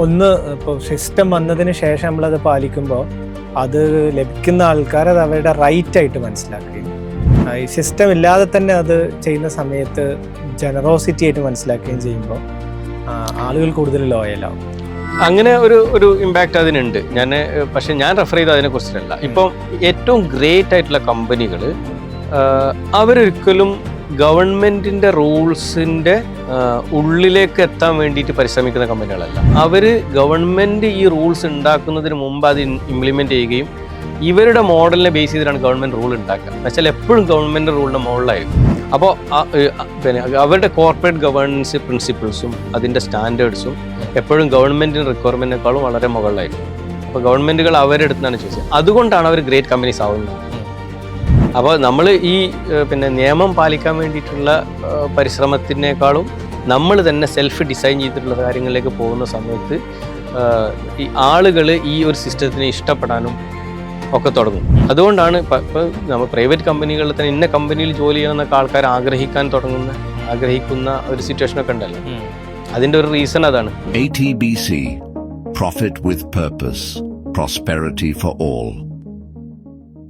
ഒന്ന് ഇപ്പോൾ സിസ്റ്റം വന്നതിന് ശേഷം നമ്മളത് പാലിക്കുമ്പോൾ അത് ലഭിക്കുന്ന ആൾക്കാർ അത് അവരുടെ റൈറ്റായിട്ട് മനസ്സിലാക്കുകയും ഈ സിസ്റ്റം ഇല്ലാതെ തന്നെ അത് ചെയ്യുന്ന സമയത്ത് ജനറോസിറ്റി ആയിട്ട് മനസ്സിലാക്കുകയും ചെയ്യുമ്പോൾ ആളുകൾ കൂടുതൽ ലോയലാവും. അങ്ങനെ ഒരു ഇമ്പാക്റ്റ് അതിനുണ്ട്. പക്ഷെ ഞാൻ റെഫർ ചെയ്ത് അതിനെ കുറിച്ചിട്ടല്ല. ഇപ്പം ഏറ്റവും ഗ്രേറ്റ് ആയിട്ടുള്ള കമ്പനികൾ അവരൊരിക്കലും ഗവൺമെന്റിന്റെ റൂൾസിന്റെ ഉള്ളിലേക്ക് എത്താൻ വേണ്ടിയിട്ട് പരിശ്രമിക്കുന്ന കമ്പനികളല്ല. അവര് ഗവൺമെന്റ് ഈ റൂൾസ് ഉണ്ടാക്കുന്നതിന് മുമ്പ് അത് ഇംപ്ലിമെന്റ് ചെയ്യുകയും ഇവരുടെ മോഡലിനെ ബേസ് ചെയ്തിട്ടാണ് ഗവൺമെന്റ് റൂൾ ഉണ്ടാക്കുക. എന്നുവെച്ചാൽ എപ്പോഴും ഗവൺമെന്റ് റൂളിന്റെ മുകളിലായിരിക്കും. അപ്പോൾ പിന്നെ അവരുടെ കോർപ്പറേറ്റ് ഗവേണൻസ് പ്രിൻസിപ്പിൾസും അതിന്റെ സ്റ്റാൻഡേർഡ്സും എപ്പോഴും ഗവൺമെന്റിന്റെ റിക്വയർമെന്റിനേക്കാളും വളരെ മുകളിലായിരിക്കും. അപ്പോൾ ഗവൺമെന്റുകൾ അവരുടെ അടുത്താണ് ചോദിച്ചത്. അതുകൊണ്ടാണ് അവർ ഗ്രേറ്റ് കമ്പനീസ് ആവുന്നത്. അപ്പോൾ നമ്മൾ ഈ നിയമം പാലിക്കാൻ വേണ്ടിയിട്ടുള്ള പരിശ്രമത്തിനേക്കാളും നമ്മൾ തന്നെ സെൽഫ് ഡിസൈൻ ചെയ്തിട്ടുള്ള കാര്യങ്ങളിലേക്ക് പോകുന്ന സമയത്ത് ഈ ആളുകൾ ഈ ഒരു സിസ്റ്റത്തിനെ ഇഷ്ടപ്പെടാനും ഒക്കെ തുടങ്ങും. അതുകൊണ്ടാണ് ഇപ്പോൾ നമ്മൾ പ്രൈവറ്റ് കമ്പനികളിൽ തന്നെ ഇന്ന കമ്പനിയിൽ ജോലി ചെയ്യണമെന്നൊക്കെ ആൾക്കാർ ആഗ്രഹിക്കുന്ന ഒരു സിറ്റുവേഷനൊക്കെ ഉണ്ടല്ലോ. അതിൻ്റെ ഒരു റീസൺ അതാണ്. ATBC, Profit with Purpose, Prosperity for All.